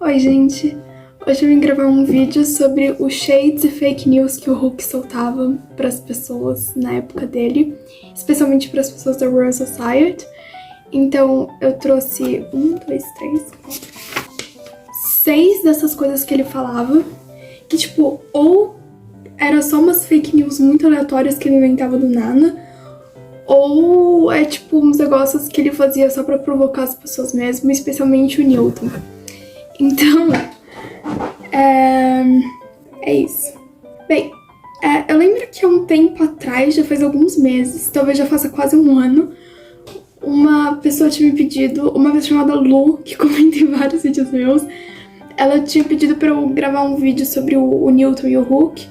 Oi, gente! Hoje eu vim gravar um vídeo sobre os shades e fake news que o Hulk soltava para as pessoas na época dele, especialmente para as pessoas da Royal Society. Então eu trouxe 6 dessas coisas que ele falava, que tipo, ou era só umas fake news muito aleatórias que ele inventava do nada, ou é tipo uns negócios que ele fazia só pra provocar as pessoas mesmo, especialmente o Newton. Então, é isso. Bem, eu lembro que há um tempo atrás, já faz alguns meses, talvez já faça quase um ano, uma pessoa tinha me pedido, uma pessoa chamada Lu, que comenta em vários vídeos meus, ela tinha pedido pra eu gravar um vídeo sobre o Newton e o Hulk.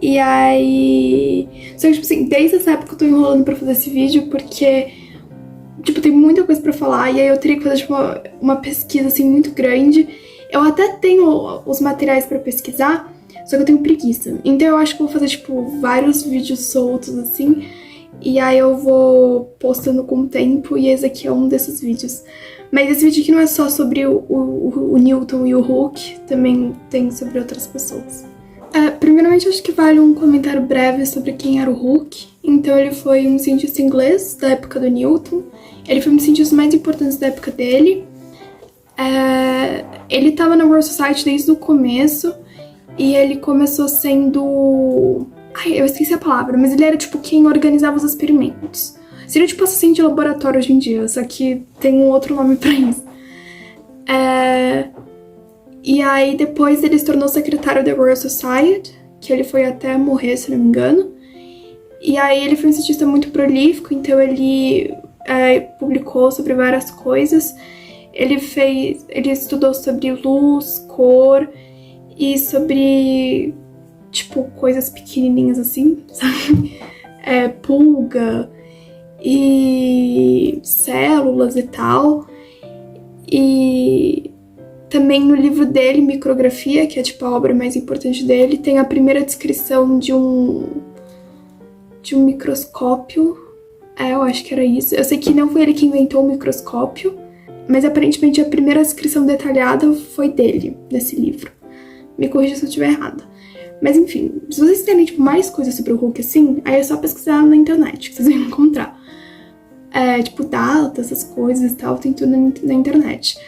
E aí... Só que, tipo assim, desde essa época eu tô enrolando pra fazer esse vídeo, porque, tipo, tem muita coisa pra falar, e aí eu teria que fazer, tipo, uma pesquisa, assim, muito grande. Eu até tenho os materiais pra pesquisar, só que eu tenho preguiça. Então eu acho que eu vou fazer, tipo, vários vídeos soltos, assim, e aí eu vou postando com o tempo, e esse aqui é um desses vídeos. Mas esse vídeo aqui não é só sobre o Newton e o Hulk, também tem sobre outras pessoas. Primeiramente, acho que vale um comentário breve sobre quem era o Hulk. Então, ele foi um cientista inglês da época do Newton. Ele foi um dos cientistas mais importantes da época dele. Ele estava na Royal Society desde o começo. E ele começou sendo... eu esqueci a palavra, mas ele era tipo quem organizava os experimentos. Seria tipo assistente de laboratório hoje em dia, só que tem um outro nome pra isso. E aí depois ele se tornou secretário da Royal Society, que ele foi até morrer, se não me engano. E aí ele foi um cientista muito prolífico, então ele publicou sobre várias coisas. Ele estudou sobre luz, cor e sobre, tipo, coisas pequenininhas assim, sabe? Pulga e células e tal. E também no livro dele, Micrografia, que é tipo a obra mais importante dele, tem a primeira descrição de um microscópio. Eu acho que era isso. Eu sei que não foi ele que inventou o microscópio, mas aparentemente a primeira descrição detalhada foi dele, nesse livro. Me corrija se eu estiver errada. Mas enfim, se vocês querem tipo, mais coisas sobre o Hulk assim, aí é só pesquisar na internet, que vocês vão encontrar. Tipo, datas, essas coisas e tal, tem tudo na internet.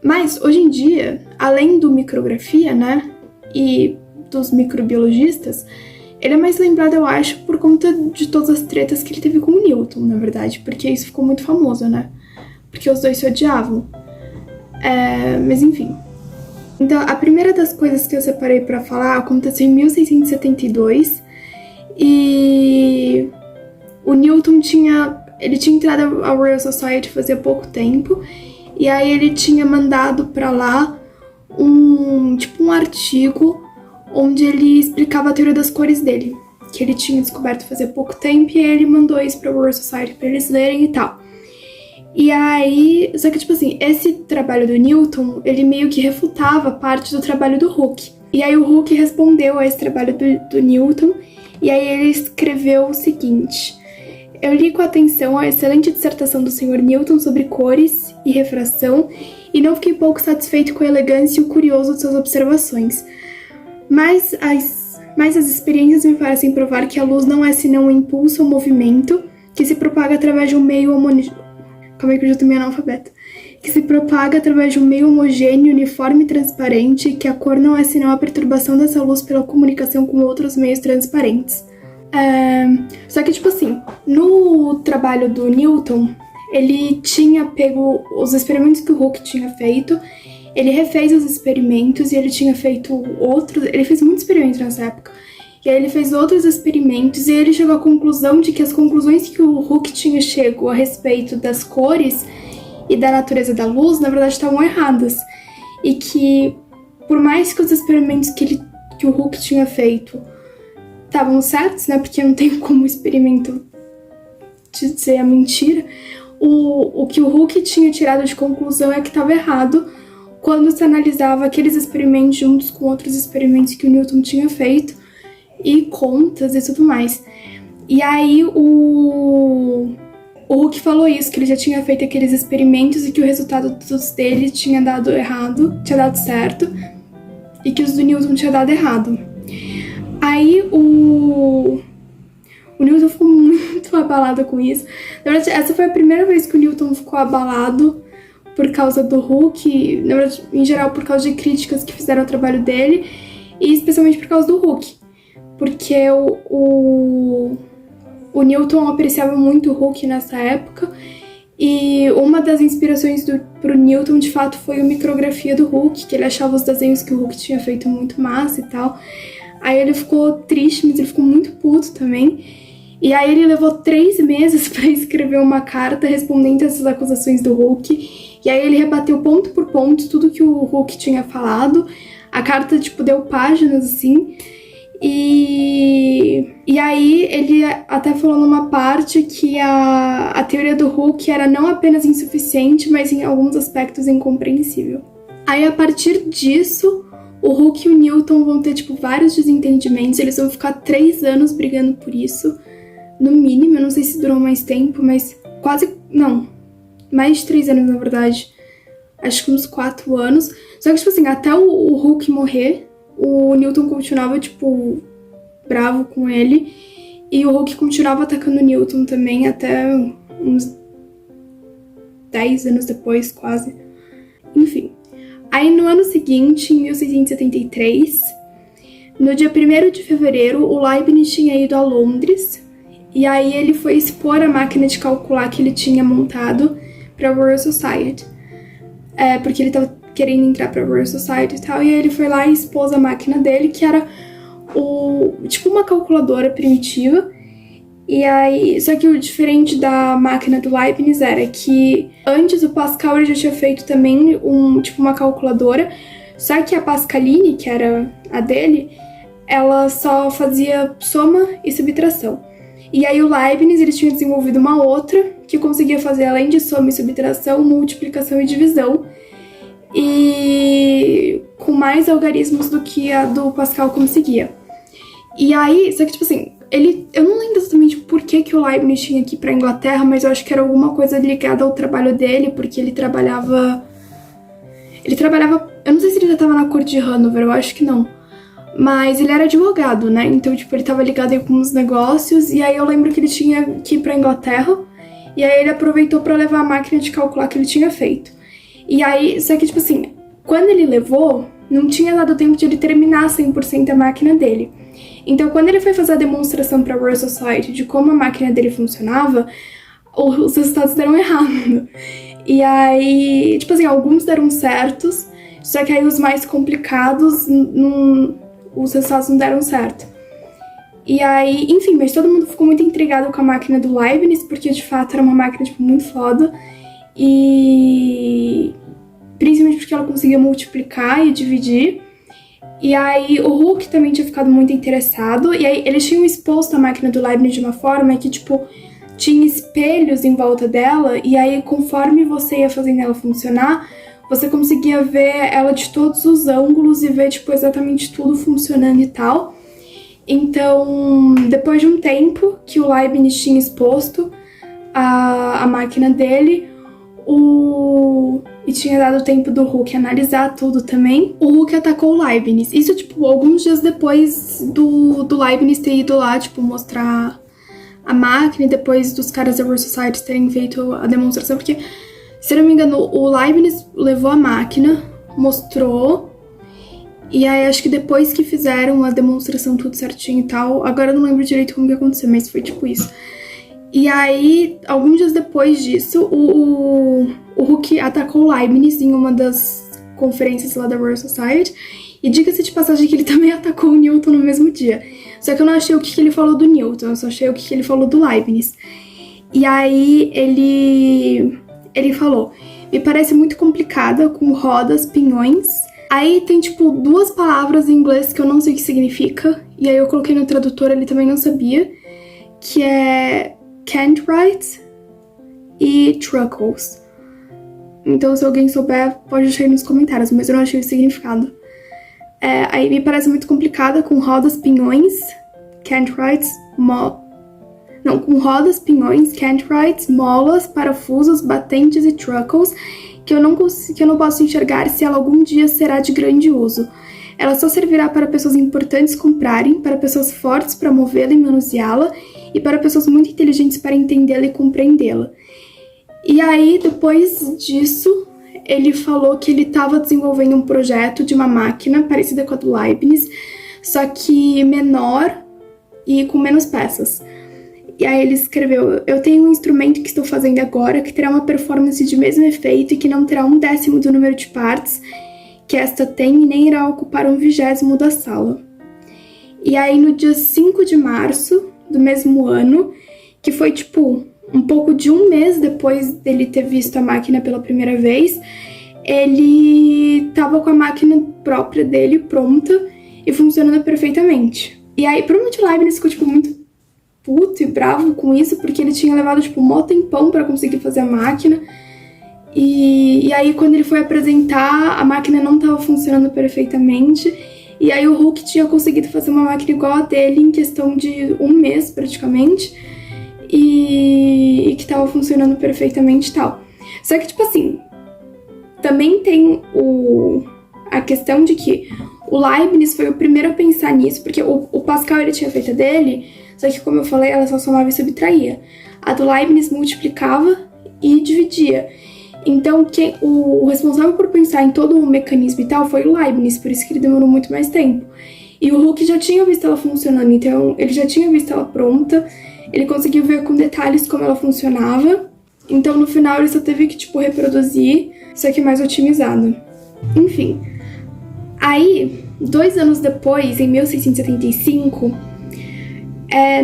Mas, hoje em dia, além do Micrografia, né, e dos microbiologistas, ele é mais lembrado, eu acho, por conta de todas as tretas que ele teve com o Newton, na verdade, porque isso ficou muito famoso, né, porque os dois se odiavam. Mas enfim. Então, a primeira das coisas que eu separei pra falar aconteceu em 1672, e o Newton tinha entrado à Royal Society fazia pouco tempo, e aí ele tinha mandado pra lá um artigo onde ele explicava a teoria das cores dele, que ele tinha descoberto fazia pouco tempo, e aí ele mandou isso pra Royal Society pra eles lerem e tal. E aí, só que tipo assim, esse trabalho do Newton, ele meio que refutava parte do trabalho do Hulk. E aí o Hulk respondeu a esse trabalho do Newton, e aí ele escreveu o seguinte: eu li com atenção a excelente dissertação do Sr. Newton sobre cores e refração e não fiquei pouco satisfeito com a elegância e o curioso de suas observações. Mas as experiências me parecem provar que a luz não é senão um impulso ou movimento que se propaga através de um meio Calma aí que eu já tô meio analfabeta. Que se propaga através de um meio homogêneo, uniforme e transparente, que a cor não é senão a perturbação dessa luz pela comunicação com outros meios transparentes. Só que, tipo assim, no trabalho do Newton, ele tinha pego os experimentos que o Hulk tinha feito, ele refez os experimentos e ele tinha feito outros... Ele fez muitos experimentos nessa época. E aí ele fez outros experimentos e ele chegou à conclusão de que as conclusões que o Hulk tinha chegado a respeito das cores e da natureza da luz, na verdade, estavam erradas. E que, por mais que os experimentos que o Hulk tinha feito estavam certos, né? Porque não tem como o experimento dizer a mentira. O que o Hulk tinha tirado de conclusão é que estava errado quando se analisava aqueles experimentos juntos com outros experimentos que o Newton tinha feito e contas e tudo mais. E aí O Hulk falou isso, que ele já tinha feito aqueles experimentos e que o resultado dos dele tinha dado errado, tinha dado certo, e que os do Newton tinha dado errado. Aí o Newton ficou muito abalado com isso. Na verdade, essa foi a primeira vez que o Newton ficou abalado por causa do Hulk, na verdade, em geral, por causa de críticas que fizeram ao trabalho dele, e especialmente por causa do Hulk. Porque o Newton apreciava muito o Hulk nessa época, e uma das inspirações pro Newton, de fato, foi a micrografia do Hulk, que ele achava os desenhos que o Hulk tinha feito muito massa e tal. Aí ele ficou triste, mas ele ficou muito puto também. E aí ele levou 3 meses pra escrever uma carta respondendo essas acusações do Hulk. E aí ele rebateu ponto por ponto tudo que o Hulk tinha falado. A carta, tipo, deu páginas, assim. E aí ele até falou numa parte que a teoria do Hulk era não apenas insuficiente, mas em alguns aspectos incompreensível. Aí a partir disso, o Hulk e o Newton vão ter, tipo, vários desentendimentos. Eles vão ficar 3 anos brigando por isso, no mínimo. Eu não sei se durou mais tempo, mas não, mais de 3 anos, na verdade. Acho que uns 4 anos. Só que, tipo assim, até o Hulk morrer, o Newton continuava, tipo, bravo com ele. E o Hulk continuava atacando o Newton também até uns 10 anos depois, quase. Enfim. Aí, no ano seguinte, em 1673, no dia 1º de fevereiro, o Leibniz tinha ido a Londres. E aí ele foi expor a máquina de calcular que ele tinha montado para a Royal Society. Porque ele estava querendo entrar pra Royal Society e tal, e aí ele foi lá e expôs a máquina dele, que era tipo uma calculadora primitiva. E aí, só que o diferente da máquina do Leibniz era que antes o Pascal já tinha feito também uma calculadora, só que a Pascaline, que era a dele, ela só fazia soma e subtração. E aí o Leibniz, ele tinha desenvolvido uma outra que conseguia fazer, além de soma e subtração, multiplicação e divisão, e com mais algarismos do que a do Pascal conseguia. E aí, só que, tipo assim, eu não lembro exatamente por que o Leibniz tinha que ir pra Inglaterra, mas eu acho que era alguma coisa ligada ao trabalho dele, porque ele trabalhava, eu não sei se ele já tava na corte de Hanover, eu acho que não, mas ele era advogado, né, então, tipo, ele tava ligado aí com uns negócios, e aí eu lembro que ele tinha que ir pra Inglaterra, e aí ele aproveitou pra levar a máquina de calcular que ele tinha feito. E aí, só que, tipo assim, quando ele levou, não tinha dado tempo de ele terminar 100% a máquina dele. Então, quando ele foi fazer a demonstração para a Royal Society de como a máquina dele funcionava, os resultados deram errado. E aí, tipo assim, alguns deram certos, só que aí os mais complicados, os resultados não deram certo. E aí, enfim, mas todo mundo ficou muito intrigado com a máquina do Leibniz, porque de fato era uma máquina, tipo, muito foda. E principalmente porque ela conseguia multiplicar e dividir. E aí o Hulk também tinha ficado muito interessado. E aí eles tinham exposto a máquina do Leibniz de uma forma que, tipo, tinha espelhos em volta dela. E aí, conforme você ia fazendo ela funcionar, você conseguia ver ela de todos os ângulos e ver, tipo, exatamente tudo funcionando e tal. Então, depois de um tempo que o Leibniz tinha exposto a máquina dele, e tinha dado tempo do Hulk analisar tudo também, o Hulk atacou o Leibniz. Isso, tipo, alguns dias depois do Leibniz ter ido lá, tipo, mostrar a máquina, e depois dos caras da Royal Society terem feito a demonstração, porque, se eu não me engano, o Leibniz levou a máquina, mostrou, e aí acho que depois que fizeram a demonstração tudo certinho e tal, agora eu não lembro direito como que aconteceu, mas foi tipo isso. E aí, alguns dias depois disso, o Hulk atacou o Leibniz em uma das conferências lá da Royal Society. E diga-se de passagem que ele também atacou o Newton no mesmo dia. Só que eu não achei o que ele falou do Newton, eu só achei o que ele falou do Leibniz. E aí, ele falou: me parece muito complicada, com rodas, pinhões. Aí tem, tipo, 2 palavras em inglês que eu não sei o que significa. E aí eu coloquei no tradutor, ele também não sabia. Que é Cantwright e Truckles. Então, se alguém souber, pode deixar aí nos comentários, mas eu não achei o significado. Aí me parece muito complicada, com rodas, pinhões, Cantwrights, Não, com rodas, pinhões, cantrites, molas, parafusos, batentes e truckles, que eu não posso enxergar se ela algum dia será de grande uso. Ela só servirá para pessoas importantes comprarem, para pessoas fortes para movê-la e manuseá-la, e para pessoas muito inteligentes para entendê-la e compreendê-la. E aí, depois disso, ele falou que ele estava desenvolvendo um projeto de uma máquina parecida com a do Leibniz, só que menor e com menos peças. E aí ele escreveu: eu tenho um instrumento que estou fazendo agora que terá uma performance de mesmo efeito e que não terá 1/10 do número de partes que esta tem e nem irá ocupar 1/20 da sala. E aí no dia 5 de março do mesmo ano, que foi tipo um pouco de um mês depois dele ter visto a máquina pela primeira vez, ele tava com a máquina própria dele pronta e funcionando perfeitamente. E aí, provavelmente o Leibniz ficou, tipo, muito puto e bravo com isso, porque ele tinha levado, tipo, um mó tempão pra conseguir fazer a máquina. E aí, quando ele foi apresentar, a máquina não tava funcionando perfeitamente. E aí o Hulk tinha conseguido fazer uma máquina igual a dele em questão de um mês, praticamente. E que tava funcionando perfeitamente e tal. Só que, tipo assim, também tem a questão de que o Leibniz foi o primeiro a pensar nisso, porque o Pascal ele tinha feito a dele, só que, como eu falei, ela só somava e subtraía. A do Leibniz multiplicava e dividia. Então, o responsável por pensar em todo o mecanismo e tal foi o Leibniz, por isso que ele demorou muito mais tempo. E o Hulk já tinha visto ela funcionando, então ele já tinha visto ela pronta, ele conseguiu ver com detalhes como ela funcionava, então no final ele só teve que, tipo, reproduzir, só que mais otimizado. Enfim, aí, 2 anos depois, em 1675,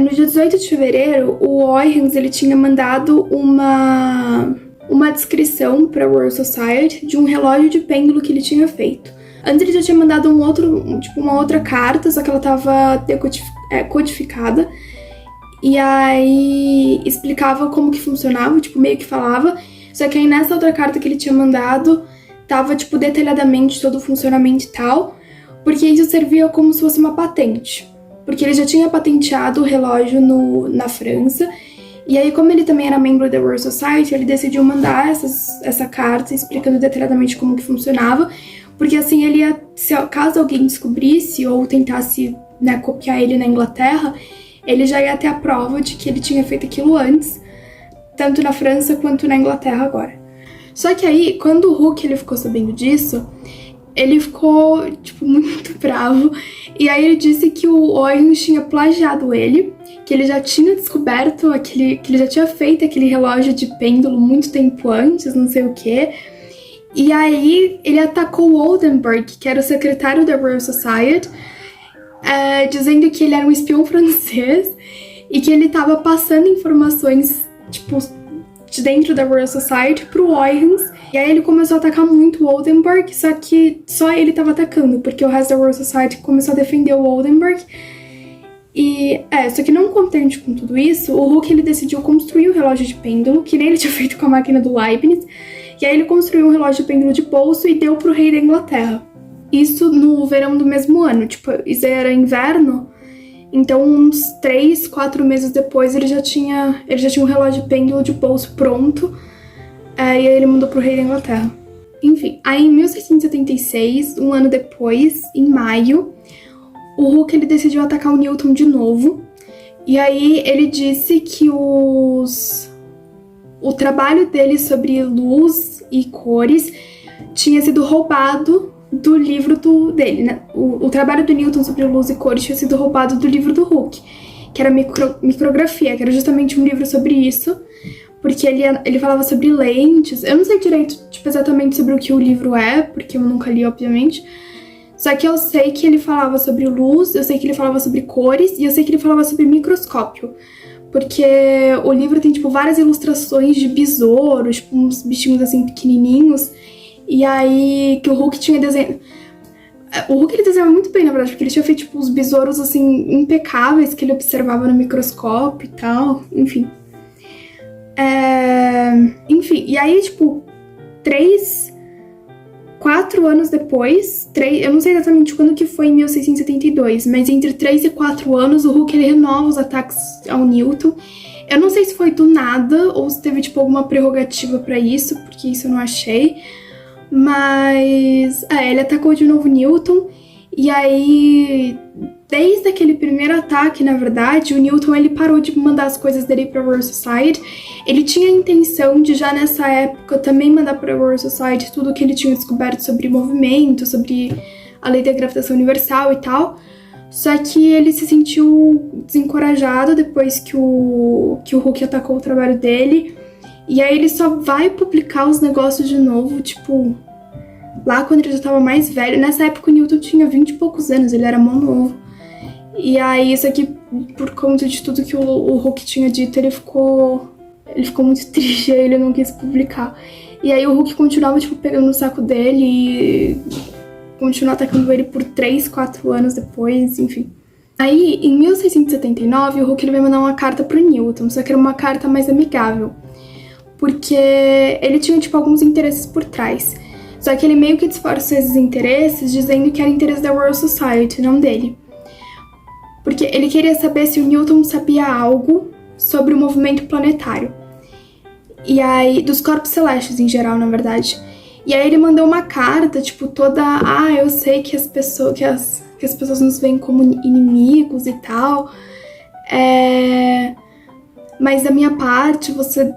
no dia 18 de fevereiro, o Huygens ele tinha mandado uma descrição para a Royal Society de um relógio de pêndulo que ele tinha feito. Antes ele já tinha mandado uma outra carta, só que ela estava codificada. E aí explicava como que funcionava, tipo, meio que falava. Só que aí nessa outra carta que ele tinha mandado, tava, tipo, detalhadamente todo o funcionamento e tal. Porque isso servia como se fosse uma patente. Porque ele já tinha patenteado o relógio na França. E aí, como ele também era membro da Royal Society, ele decidiu mandar essa carta explicando detalhadamente como que funcionava. Porque assim, ele ia, caso alguém descobrisse ou tentasse, né, copiar ele na Inglaterra, ele já ia ter a prova de que ele tinha feito aquilo antes, tanto na França quanto na Inglaterra agora. Só que aí, quando o Hulk ele ficou sabendo disso, ele ficou, tipo, muito bravo. E aí ele disse que o Huygens tinha plagiado ele, que ele já tinha descoberto que ele já tinha feito aquele relógio de pêndulo muito tempo antes, não sei o quê. E aí ele atacou o Oldenburg, que era o secretário da Royal Society, dizendo que ele era um espião francês e que ele estava passando informações, tipo, de dentro da Royal Society pro Huygens. E aí ele começou a atacar muito o Oldenburg, só que só ele estava atacando, porque o resto da Royal Society começou a defender o Oldenburg. E, só que não contente com tudo isso, o Hulk ele decidiu construir um relógio de pêndulo, que nem ele tinha feito com a máquina do Leibniz. E aí ele construiu um relógio de pêndulo de bolso e deu pro rei da Inglaterra. Isso no verão do mesmo ano, tipo, isso era inverno, então uns 3, 4 meses depois ele já tinha um relógio de pêndulo de bolso pronto, e aí ele mandou pro rei da Inglaterra. Enfim, aí em 1676, um ano depois, em maio, o Hulk ele decidiu atacar o Newton de novo, e aí ele disse que o trabalho dele sobre luz e cores tinha sido roubado do livro dele, né? O trabalho do Newton sobre luz e cores tinha sido roubado do livro do Hulk, que era micrografia, que era justamente um livro sobre isso, porque ele falava sobre lentes. Eu não sei direito, tipo, exatamente sobre o que o livro é, porque eu nunca li, obviamente. Só que eu sei que ele falava sobre luz, eu sei que ele falava sobre cores, e eu sei que ele falava sobre microscópio. Porque o livro tem, tipo, várias ilustrações de besouros, tipo, uns bichinhos, assim, pequenininhos. E aí, que o Hulk tinha desenho... O Hulk, ele desenhava muito bem, na verdade, porque ele tinha feito, tipo, uns besouros, assim, impecáveis, que ele observava no microscópio e tal, enfim. Enfim, e aí, tipo, 4 anos depois, eu não sei exatamente quando que foi em 1672, mas entre 3 e 4 anos o Hulk ele renova os ataques ao Newton. Eu não sei se foi do nada ou se teve tipo alguma prerrogativa pra isso, porque isso eu não achei. Mas ele atacou de novo Newton e aí desde aquele primeiro ataque, na verdade, o Newton ele parou de mandar as coisas dele pra Royal Society. Ele tinha a intenção de já nessa época também mandar pra Royal Society tudo que ele tinha descoberto sobre movimento, sobre a lei da gravitação universal e tal. Só que ele se sentiu desencorajado depois que o Hulk atacou o trabalho dele. E aí ele só vai publicar os negócios de novo, tipo, lá quando ele já tava mais velho. Nessa época o Newton tinha 20 e poucos anos, ele era mó novo. E aí isso aqui, por conta de tudo que o Hulk tinha dito, ele ficou muito triste, aí ele não quis publicar. E aí o Hulk continuava, tipo, pegando no saco dele e continuou atacando ele por 3, 4 anos depois, enfim. Aí, em 1679, o Hulk ele vai mandar uma carta pro Newton, só que era uma carta mais amigável. Porque ele tinha, tipo, alguns interesses por trás. Só que ele meio que disfarçou esses interesses, dizendo que era interesse da Royal Society, não dele. Porque ele queria saber se o Newton sabia algo sobre o movimento planetário. E aí, dos corpos celestes em geral, na verdade. E aí ele mandou uma carta, tipo, toda... eu sei que as pessoas nos veem como inimigos e tal. Mas da minha parte, você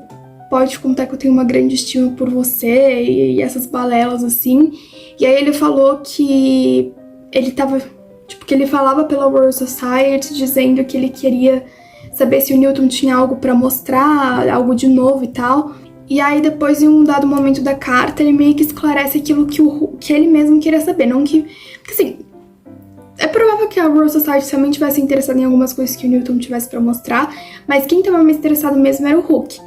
pode contar que eu tenho uma grande estima por você e essas balelas, assim. E aí ele falou que ele tava... Tipo, que ele falava pela Royal Society, dizendo que ele queria saber se o Newton tinha algo pra mostrar, algo de novo e tal. E aí, depois, em um dado momento da carta, ele meio que esclarece aquilo que ele mesmo queria saber. Não que... Porque, assim, é provável que a Royal Society também tivesse interessada em algumas coisas que o Newton tivesse pra mostrar, mas quem tava mais interessado mesmo era o Hulk.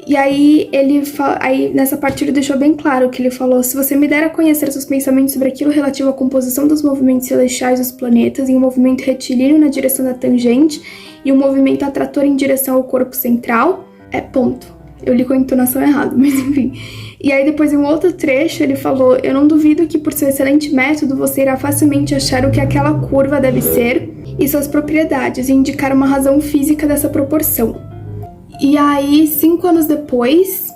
E aí, aí nessa parte ele deixou bem claro que ele falou: se você me der a conhecer seus pensamentos sobre aquilo relativo à composição dos movimentos celestiais dos planetas, em um movimento retilíneo na direção da tangente e um movimento atrator em direção ao corpo central, ponto. Eu li com a entonação errada, mas enfim. E aí depois em um outro trecho ele falou: eu não duvido que por seu excelente método você irá facilmente achar o que aquela curva deve ser e suas propriedades, e indicar uma razão física dessa proporção. E aí, 5 anos depois,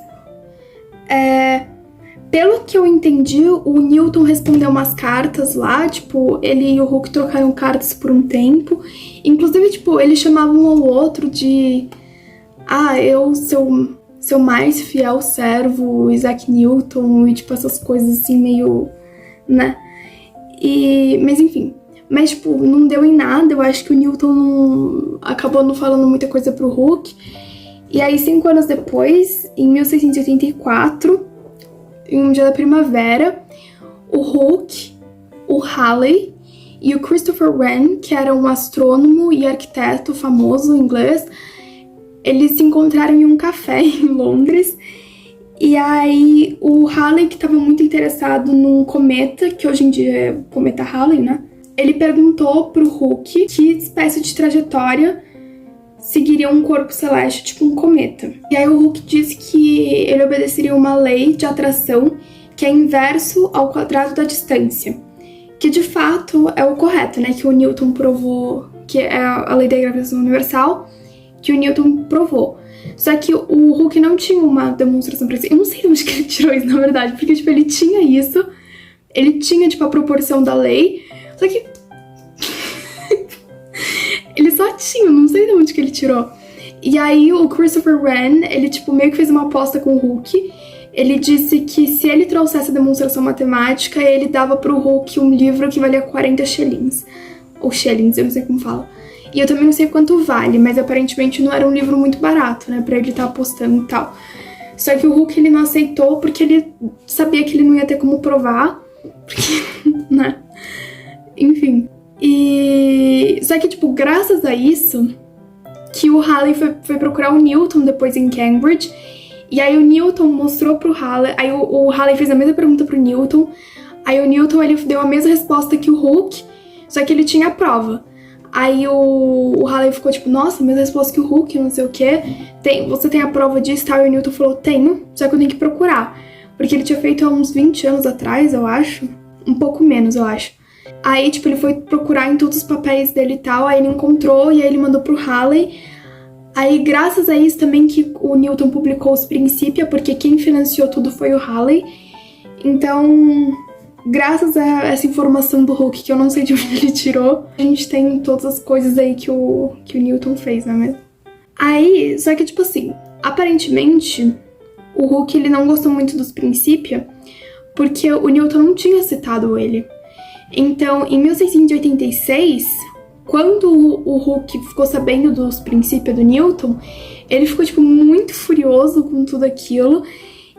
pelo que eu entendi, o Newton respondeu umas cartas lá, tipo, ele e o Hulk trocaram cartas por um tempo. Inclusive, tipo, eles chamavam um ao outro de... eu, seu mais fiel servo, Isaac Newton, e tipo, essas coisas assim, meio... né? Mas enfim... Mas, tipo, não deu em nada. Eu acho que o Newton acabou não falando muita coisa pro Hulk. E aí, 5 anos depois, em 1684, em um dia da primavera, o Hulk, o Halley e o Christopher Wren, que era um astrônomo e arquiteto famoso inglês, eles se encontraram em um café em Londres. E aí, o Halley, que estava muito interessado num cometa, que hoje em dia é o cometa Halley, né? Ele perguntou pro Hulk que espécie de trajetória seguiria um corpo celeste, tipo um cometa. E aí o Hulk disse que ele obedeceria uma lei de atração que é inverso ao quadrado da distância. Que de fato é o correto, né? Que o Newton provou, que é a lei da gravitação universal, que o Newton provou. Só que o Hulk não tinha uma demonstração pra isso. Eu não sei de onde que ele tirou isso, na verdade, porque tipo, ele tinha isso, ele tinha tipo a proporção da lei, só que ele só tinha, não sei de onde que ele tirou. E aí o Christopher Wren, ele tipo meio que fez uma aposta com o Hulk. Ele disse que se ele trouxesse a demonstração matemática, ele dava pro Hulk um livro que valia 40 shillings. Ou shillings, eu não sei como fala. E eu também não sei quanto vale, mas aparentemente não era um livro muito barato, né, pra ele estar apostando e tal. Só que o Hulk, ele não aceitou porque ele sabia que ele não ia ter como provar. Porque, né? Enfim. Só que, tipo, graças a isso, que o Halley foi procurar o Newton depois em Cambridge. E aí o Newton mostrou pro Halley, aí o Halley fez a mesma pergunta pro Newton. Aí o Newton, ele deu a mesma resposta que o Hulk, só que ele tinha a prova. Aí o Halley ficou tipo, nossa, mesma resposta que o Hulk, não sei o quê. Você tem a prova disso e tal? E o Newton falou, tenho, só que eu tenho que procurar. porque ele tinha feito há uns 20 anos atrás, eu acho. Um pouco menos, eu acho. Aí, tipo, ele foi procurar em todos os papéis dele e tal, aí ele encontrou e aí ele mandou pro Halley. Aí, graças a isso também que o Newton publicou os Principia, porque quem financiou tudo foi o Halley. Então, graças a essa informação do Hooke, que eu não sei de onde ele tirou, a gente tem todas as coisas aí que o Newton fez, não é mesmo? Aí, só que, tipo assim, aparentemente, o Hooke, ele não gostou muito dos Principia, porque o Newton não tinha citado ele. Então, em 1686, quando o Hooke ficou sabendo dos Principia do Newton, ele ficou, tipo, muito furioso com tudo aquilo.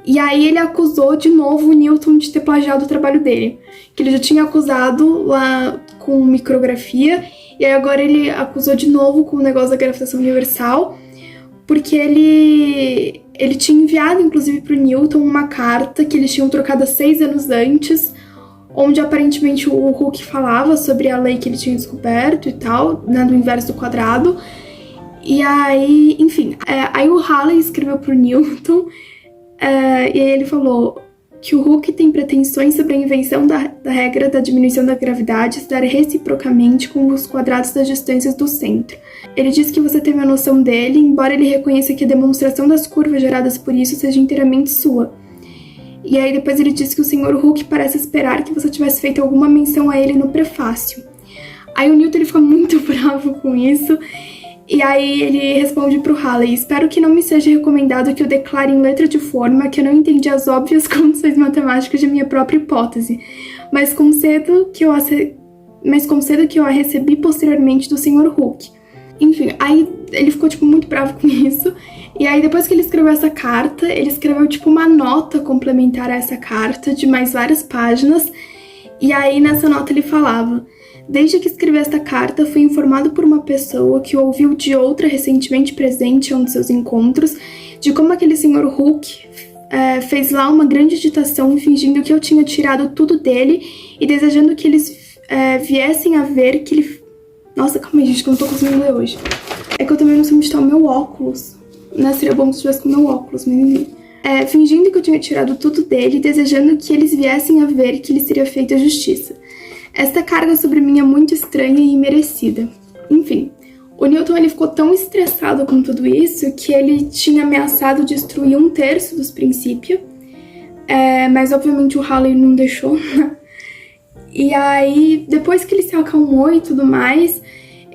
E aí ele acusou de novo o Newton de ter plagiado o trabalho dele. Que ele já tinha acusado lá com micrografia, e aí agora ele acusou de novo com o negócio da gravitação universal, porque ele tinha enviado, inclusive, para o Newton uma carta que eles tinham trocado há 6 anos antes, onde aparentemente o Hooke falava sobre a lei que ele tinha descoberto e tal, né, do inverso do quadrado. E aí, enfim, aí o Halley escreveu pro Newton, e aí ele falou que o Hooke tem pretensões sobre a invenção da regra da diminuição da gravidade se dar reciprocamente com os quadrados das distâncias do centro. Ele diz que você teve a noção dele, embora ele reconheça que a demonstração das curvas geradas por isso seja inteiramente sua. E aí depois ele disse que o Sr. Hooke parece esperar que você tivesse feito alguma menção a ele no prefácio. Aí o Newton ele fica muito bravo com isso, e aí ele responde pro Halley: espero que não me seja recomendado que eu declare em letra de forma que eu não entendi as óbvias condições matemáticas de minha própria hipótese, mas como cedo que eu a recebi posteriormente do Sr. Hooke. Enfim, aí ele ficou, tipo, muito bravo com isso. E aí, depois que ele escreveu essa carta, ele escreveu, tipo, uma nota complementar a essa carta, de mais várias páginas. E aí, nessa nota, ele falava: desde que escrevi esta carta, fui informado por uma pessoa que ouviu de outra recentemente presente a um de seus encontros, de como aquele Sr. Hooke fez lá uma grande agitação, fingindo que eu tinha tirado tudo dele e desejando que eles viessem a ver que ele... Nossa, calma aí, gente, que eu não tô conseguindo ler hoje. É que eu também não sei onde está o meu óculos. Né? Seria bom se tivesse com o meu óculos, mas enfim. Fingindo que eu tinha tirado tudo dele, desejando que eles viessem a ver que lhe seria feita justiça. Esta carga sobre mim é muito estranha e imerecida. Enfim, o Newton ele ficou tão estressado com tudo isso que ele tinha ameaçado destruir 1/3 dos Principia, mas obviamente o Halley não deixou. E aí, depois que ele se acalmou e tudo mais,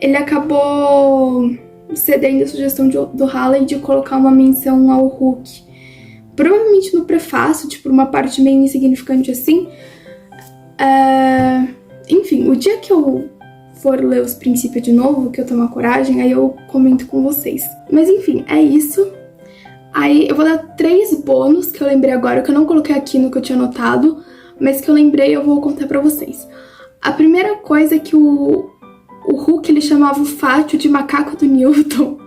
ele acabou cedendo a sugestão do Halley de colocar uma menção ao Hooke. Provavelmente no prefácio, tipo, uma parte meio insignificante assim. Enfim, o dia que eu for ler os Principia de novo, que eu tomar coragem, aí eu comento com vocês. Mas enfim, é isso. Aí eu vou dar 3 bônus que eu lembrei agora, que eu não coloquei aqui no que eu tinha anotado, mas que eu lembrei e eu vou contar pra vocês. A primeira coisa é que o Hooke, ele chamava o Fátio de macaco do Newton,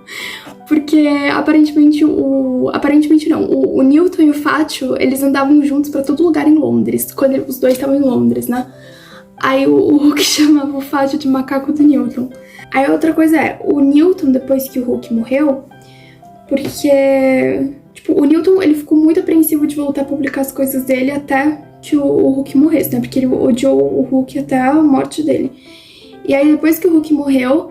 porque aparentemente o Newton e o Fátio, eles andavam juntos pra todo lugar em Londres, quando os dois estavam em Londres, né? Aí o Hooke chamava o Fátio de macaco do Newton. Aí outra coisa o Newton, depois que o Hooke morreu, porque, tipo, o Newton, ele ficou muito apreensivo de voltar a publicar as coisas dele até que o Hooke morresse, né? Porque ele odiou o Hooke até a morte dele. E aí, depois que o Hooke morreu,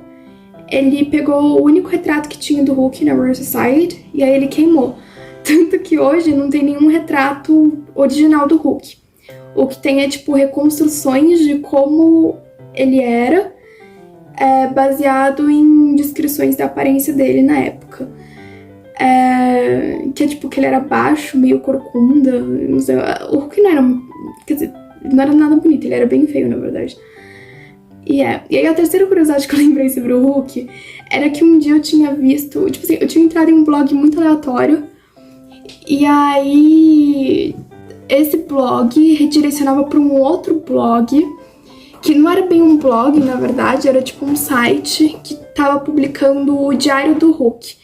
ele pegou o único retrato que tinha do Hooke na Royal Society e aí ele queimou. Tanto que hoje não tem nenhum retrato original do Hooke. O que tem é, tipo, reconstruções de como ele era, baseado em descrições da aparência dele na época. Que é, tipo, que ele era baixo, meio corcunda, não sei. O Hooke não era... Quer dizer, não era nada bonito, ele era bem feio, na verdade. E aí a terceira curiosidade que eu lembrei sobre o Hooke era que um dia eu tinha visto... Tipo assim, eu tinha entrado em um blog muito aleatório, e aí esse blog redirecionava para um outro blog, que não era bem um blog, na verdade, era tipo um site que tava publicando o diário do Hooke.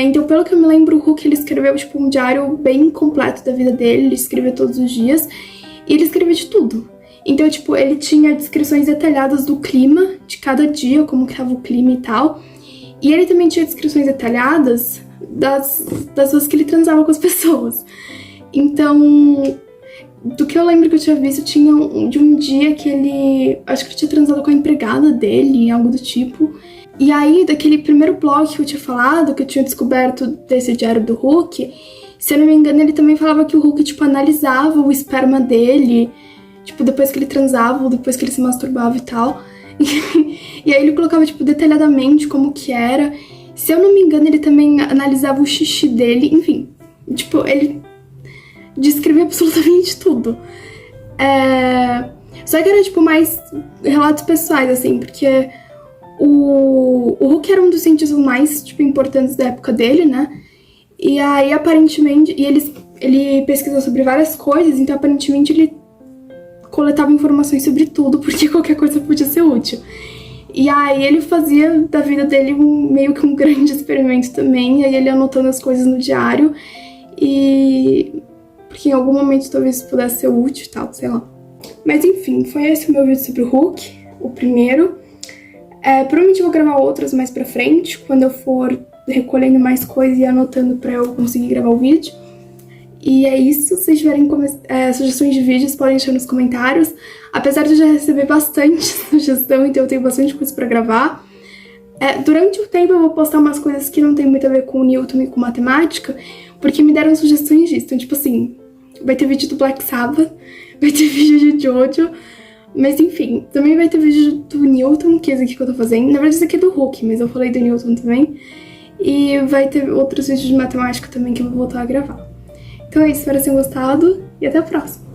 Então, pelo que eu me lembro, o Hooke, ele escreveu, tipo, um diário bem completo da vida dele, ele escrevia todos os dias, e ele escrevia de tudo. Então, tipo, ele tinha descrições detalhadas do clima, de cada dia, como que tava o clima e tal, e ele também tinha descrições detalhadas das vezes que ele transava com as pessoas. Então, do que eu lembro que eu tinha visto, tinha de um dia que ele... Acho que ele tinha transado com a empregada dele, algo do tipo. E aí, daquele primeiro blog que eu tinha falado, que eu tinha descoberto desse diário do Hulk, se eu não me engano, ele também falava que o Hulk, tipo, analisava o esperma dele, tipo, depois que ele transava ou depois que ele se masturbava e tal. E aí ele colocava, tipo, detalhadamente como que era. Se eu não me engano, ele também analisava o xixi dele, enfim. Tipo, ele descrevia absolutamente tudo. Só que era, tipo, mais relatos pessoais, assim, porque o Hulk era um dos cientistas mais, tipo, importantes da época dele, né? E aí, aparentemente... E ele pesquisou sobre várias coisas, então, aparentemente, ele coletava informações sobre tudo, porque qualquer coisa podia ser útil. E aí, ele fazia da vida dele meio que um grande experimento também, e aí ele anotando as coisas no diário, e... porque em algum momento talvez isso pudesse ser útil e tal, sei lá. Mas enfim, foi esse o meu vídeo sobre o Hulk, o primeiro. Provavelmente eu vou gravar outros mais pra frente, quando eu for recolhendo mais coisas e anotando pra eu conseguir gravar o vídeo. E é isso, se vocês tiverem sugestões de vídeos, podem deixar nos comentários. Apesar de eu já receber bastante sugestão, então eu tenho bastante coisa pra gravar. Durante o tempo eu vou postar umas coisas que não tem muito a ver com o Newton e com matemática, porque me deram sugestões disso. Então, tipo assim, vai ter vídeo do Black Sabbath, vai ter vídeo de Jojo, mas enfim, também vai ter vídeo do Newton, que é esse aqui que eu tô fazendo. Na verdade, esse aqui é do Hulk, mas eu falei do Newton também. E vai ter outros vídeos de matemática também que eu vou voltar a gravar. Então é isso, espero que tenham gostado e até a próxima!